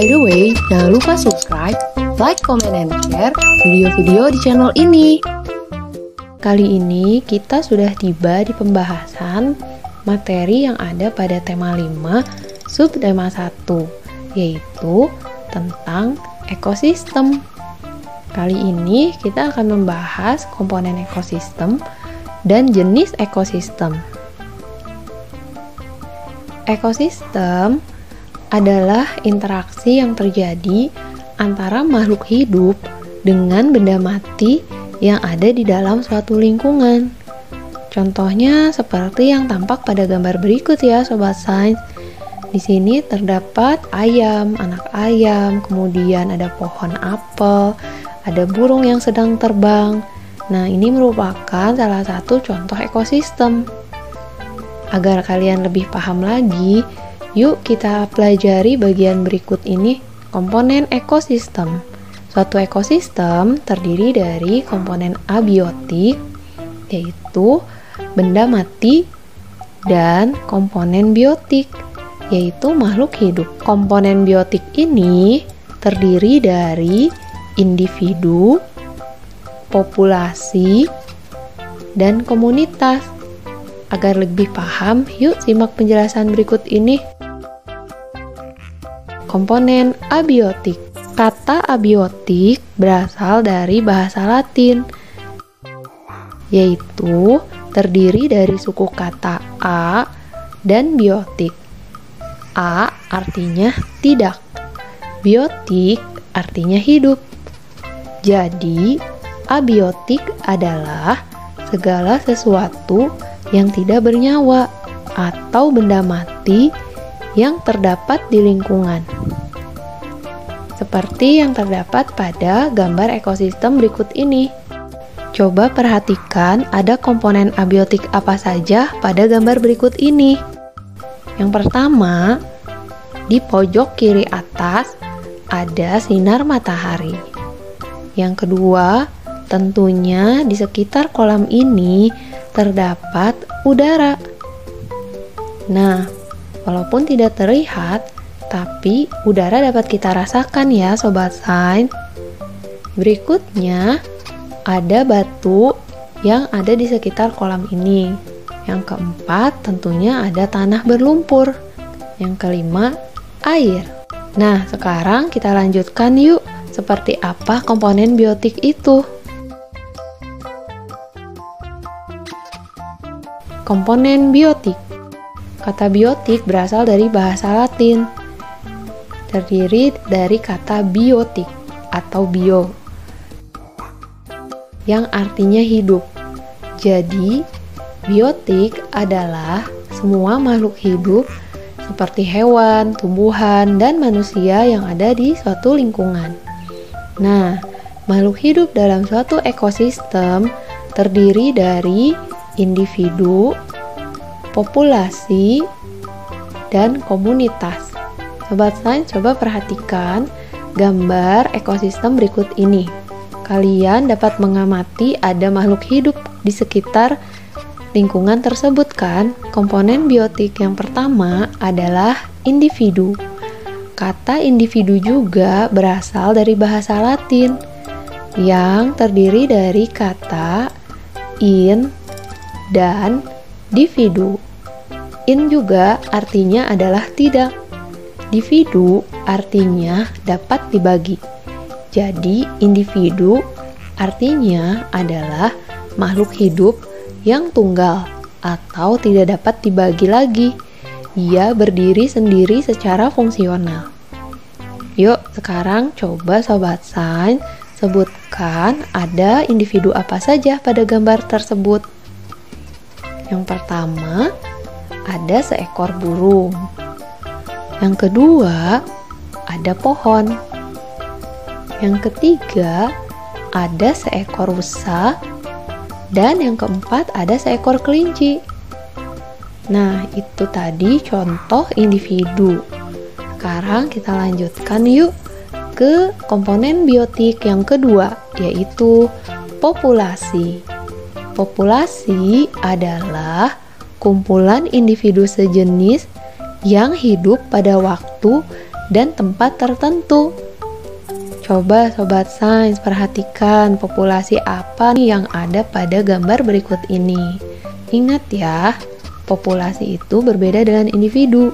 by the way, jangan lupa subscribe, like, comment, and share video-video di channel ini. Kali ini kita sudah tiba di pembahasan materi yang ada pada tema 5, subtema 1, yaitu tentang ekosistem. Kali ini kita akan membahas komponen ekosistem dan jenis ekosistem. Ekosistem adalah interaksi yang terjadi antara makhluk hidup dengan benda mati yang ada di dalam suatu lingkungan. Contohnya seperti yang tampak pada gambar berikut ya Sobat Sains. Di sini terdapat ayam, anak ayam, kemudian ada pohon apel, ada burung yang sedang terbang. Nah, ini merupakan salah satu contoh ekosistem. Agar kalian lebih paham lagi, yuk kita pelajari bagian berikut ini, komponen ekosistem. Suatu ekosistem terdiri dari komponen abiotik, yaitu benda mati, dan komponen biotik, yaitu makhluk hidup. Komponen biotik ini terdiri dari individu, populasi, dan komunitas. Agar lebih paham, yuk simak penjelasan berikut ini. Komponen abiotik. Kata abiotik berasal dari bahasa Latin, yaitu terdiri dari suku kata a dan biotik. A artinya tidak, biotik artinya hidup. Jadi, abiotik adalah segala sesuatu yang tidak bernyawa atau benda mati yang terdapat di lingkungan. Seperti yang terdapat pada gambar ekosistem berikut ini. Coba perhatikan ada komponen abiotik apa saja pada gambar berikut ini. Yang pertama, di pojok kiri atas ada sinar matahari. Yang kedua, tentunya di sekitar kolam ini terdapat udara. Nah, walaupun tidak terlihat, tapi udara dapat kita rasakan ya Sobat Sains. Berikutnya, ada batu yang ada di sekitar kolam ini. Yang keempat, tentunya ada tanah berlumpur. Yang kelima, air. Nah, sekarang kita lanjutkan yuk, seperti apa komponen biotik itu. Komponen biotik. Kata biotik berasal dari bahasa Latin. Terdiri dari kata biotik atau bio, yang artinya hidup. Jadi, biotik adalah semua makhluk hidup seperti hewan, tumbuhan, dan manusia yang ada di suatu lingkungan. Nah, makhluk hidup dalam suatu ekosistem terdiri dari individu, populasi, dan komunitas. Sobat Sains, coba perhatikan gambar ekosistem berikut ini. Kalian dapat mengamati ada makhluk hidup di sekitar lingkungan tersebut kan? Komponen biotik yang pertama adalah individu. Kata individu juga berasal dari bahasa Latin yang terdiri dari kata in dan dividu. In juga artinya adalah tidak. Dividu artinya dapat dibagi. Jadi, individu artinya adalah makhluk hidup yang tunggal atau tidak dapat dibagi lagi. Ia berdiri sendiri secara fungsional. Yuk, sekarang coba Sobat Sains sebutkan ada individu apa saja pada gambar tersebut. Yang pertama, ada seekor burung. Yang kedua, ada pohon. Yang ketiga, ada seekor rusa. Dan yang keempat, ada seekor kelinci. Nah, itu tadi contoh individu. Sekarang kita lanjutkan yuk ke komponen biotik yang kedua, yaitu populasi. Populasi adalah kumpulan individu sejenis yang hidup pada waktu dan tempat tertentu. Coba Sobat Sains perhatikan populasi apa nih yang ada pada gambar berikut ini. Ingat ya, populasi itu berbeda dengan individu.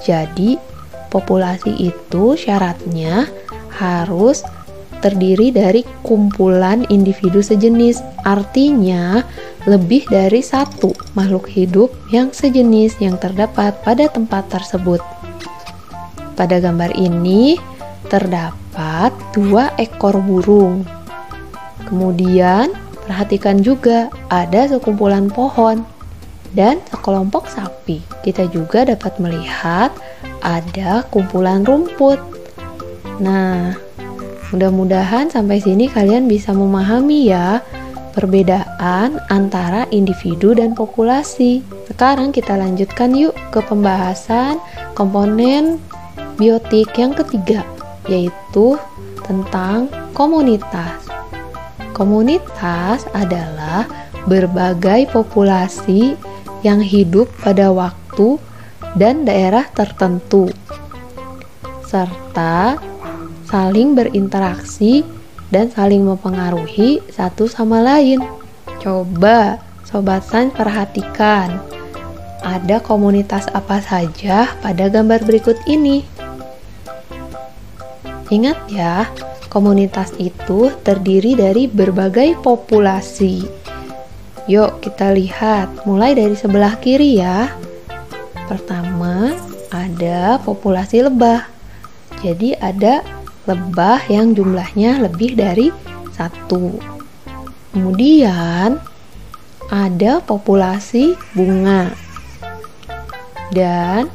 Jadi, populasi itu syaratnya harus terdiri dari kumpulan individu sejenis. Artinya, lebih dari satu makhluk hidup yang sejenis yang terdapat pada tempat tersebut. Pada gambar ini terdapat 2 ekor burung. Kemudian, perhatikan juga ada sekumpulan pohon dan sekelompok sapi. Kita juga dapat melihat ada kumpulan rumput. Nah, mudah-mudahan sampai sini kalian bisa memahami ya perbedaan antara individu dan populasi. Sekarang kita lanjutkan yuk ke pembahasan komponen biotik yang ketiga, yaitu tentang komunitas. Komunitas adalah berbagai populasi yang hidup pada waktu dan daerah tertentu, serta saling berinteraksi dan saling mempengaruhi satu sama lain. Coba Sobat Sains perhatikan, ada komunitas apa saja pada gambar berikut ini. Ingat ya, komunitas itu terdiri dari berbagai populasi. Yuk kita lihat, mulai dari sebelah kiri ya. Pertama, ada populasi lebah. Jadi ada lebah yang jumlahnya lebih dari 1. Kemudian ada populasi bunga dan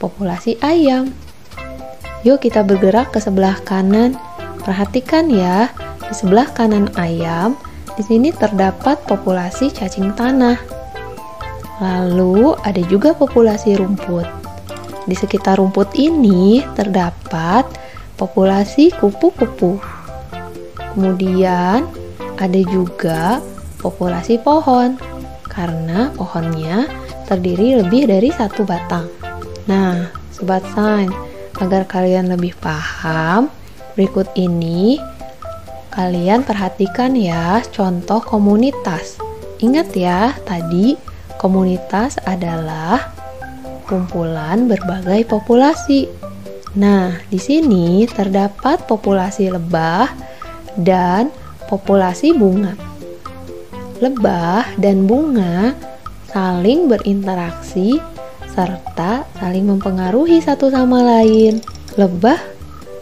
populasi ayam. Yuk kita bergerak ke sebelah kanan. Perhatikan ya, di sebelah kanan ayam, di sini terdapat populasi cacing tanah. Lalu ada juga populasi rumput. Di sekitar rumput ini terdapat populasi kupu-kupu. Kemudian ada juga populasi pohon, karena pohonnya terdiri lebih dari 1 batang. Nah, Sobat Sains, agar kalian lebih paham, berikut ini kalian perhatikan ya contoh komunitas. Ingat ya, tadi komunitas adalah kumpulan berbagai populasi. Nah, di sini terdapat populasi lebah dan populasi bunga. Lebah dan bunga saling berinteraksi serta saling mempengaruhi satu sama lain. Lebah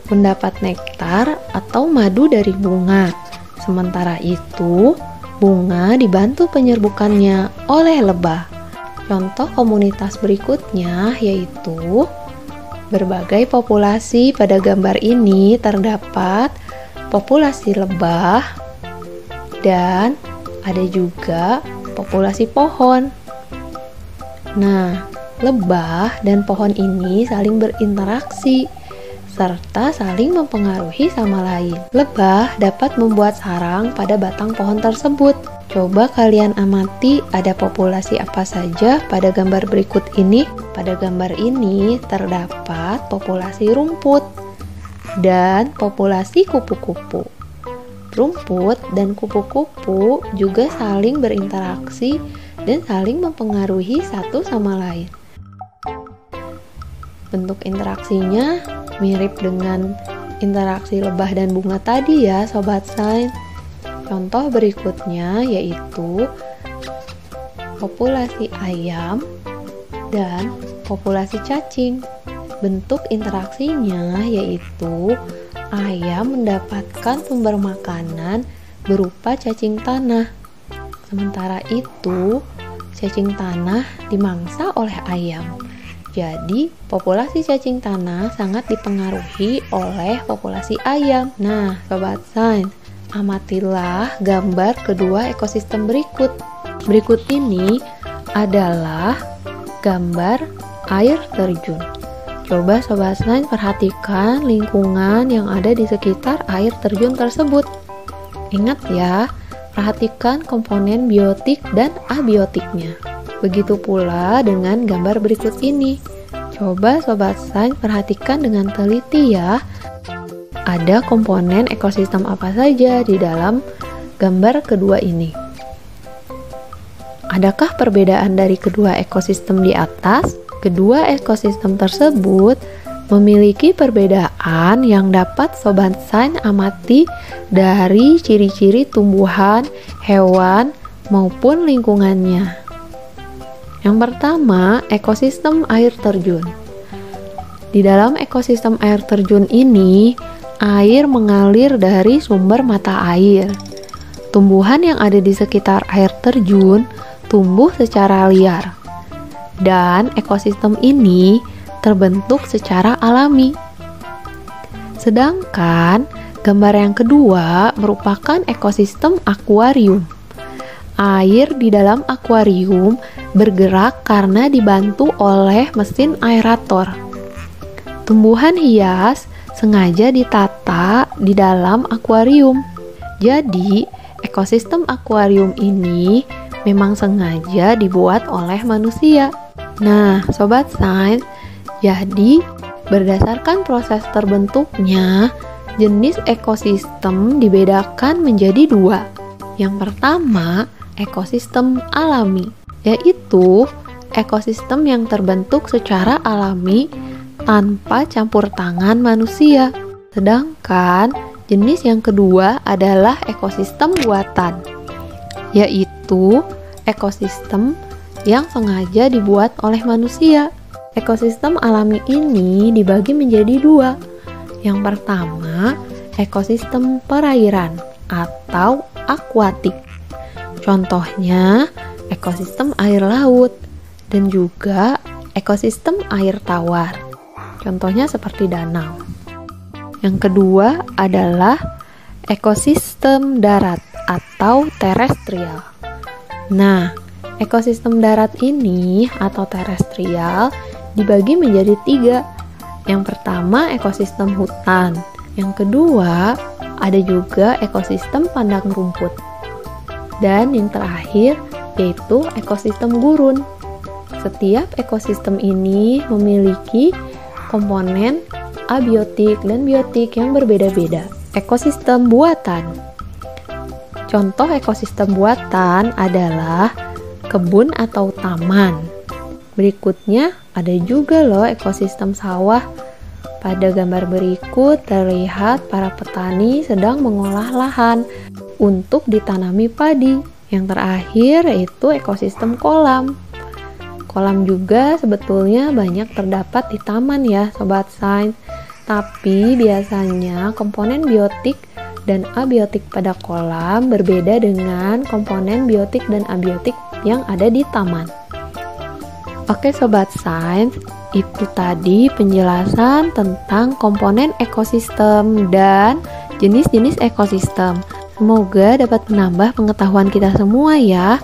mendapat nektar atau madu dari bunga. Sementara itu, bunga dibantu penyerbukannya oleh lebah. Contoh komunitas berikutnya yaitu berbagai populasi. Pada gambar ini terdapat populasi lebah dan ada juga populasi pohon. Nah, lebah dan pohon ini saling berinteraksi serta saling mempengaruhi sama lain. Lebah dapat membuat sarang pada batang pohon tersebut. Coba kalian amati ada populasi apa saja pada gambar berikut ini. Pada gambar ini terdapat populasi rumput dan populasi kupu-kupu. Rumput dan kupu-kupu juga saling berinteraksi dan saling mempengaruhi satu sama lain. Bentuk interaksinya mirip dengan interaksi lebah dan bunga tadi ya Sobat Sains. Contoh berikutnya yaitu populasi ayam dan populasi cacing. Bentuk interaksinya yaitu ayam mendapatkan sumber makanan berupa cacing tanah. Sementara itu, cacing tanah dimangsa oleh ayam. Jadi, populasi cacing tanah sangat dipengaruhi oleh populasi ayam. Nah, Sobat Sains, amatilah gambar kedua ekosistem berikut. Berikut ini adalah gambar air terjun. Coba Sobat Sains perhatikan lingkungan yang ada di sekitar air terjun tersebut. Ingat ya, perhatikan komponen biotik dan abiotiknya. Begitu pula dengan gambar berikut ini. Coba Sobat Sains perhatikan dengan teliti ya. Ada komponen ekosistem apa saja di dalam gambar kedua ini? Adakah perbedaan dari kedua ekosistem di atas? Kedua ekosistem tersebut memiliki perbedaan yang dapat Sobat Sains amati dari ciri-ciri tumbuhan, hewan, maupun lingkungannya. Yang pertama, ekosistem air terjun. Di dalam ekosistem air terjun ini, air mengalir dari sumber mata air. Tumbuhan yang ada di sekitar air terjun tumbuh secara liar. Dan ekosistem ini terbentuk secara alami. Sedangkan gambar yang kedua merupakan ekosistem akuarium. Air di dalam akuarium bergerak karena dibantu oleh mesin aerator. Tumbuhan hias sengaja ditata di dalam akuarium. Jadi, ekosistem akuarium ini memang sengaja dibuat oleh manusia. Nah, Sobat Sains, jadi berdasarkan proses terbentuknya, jenis ekosistem dibedakan menjadi dua. Yang pertama, ekosistem alami, yaitu ekosistem yang terbentuk secara alami tanpa campur tangan manusia. Sedangkan jenis yang kedua adalah ekosistem buatan, yaitu ekosistem yang sengaja dibuat oleh manusia. Ekosistem alami ini dibagi menjadi dua. Yang pertama, ekosistem perairan atau akuatik. Contohnya, ekosistem air laut dan juga ekosistem air tawar. Contohnya seperti danau. Yang kedua adalah ekosistem darat atau terestrial. Nah, ekosistem darat ini atau terestrial dibagi menjadi tiga. Yang pertama, ekosistem hutan. Yang kedua, ada juga ekosistem padang rumput. Dan yang terakhir, yaitu ekosistem gurun. Setiap ekosistem ini memiliki komponen abiotik dan biotik yang berbeda-beda. Ekosistem buatan. Contoh ekosistem buatan adalah kebun atau taman. Berikutnya ada juga loh ekosistem sawah. Pada gambar berikut terlihat para petani sedang mengolah lahan untuk ditanami padi. Yang terakhir yaitu ekosistem kolam. Kolam juga sebetulnya banyak terdapat di taman ya Sobat Sains. Tapi biasanya komponen biotik dan abiotik pada kolam berbeda dengan komponen biotik dan abiotik yang ada di taman. Oke Sobat Sains, itu tadi penjelasan tentang komponen ekosistem dan jenis-jenis ekosistem. Semoga dapat menambah pengetahuan kita semua ya.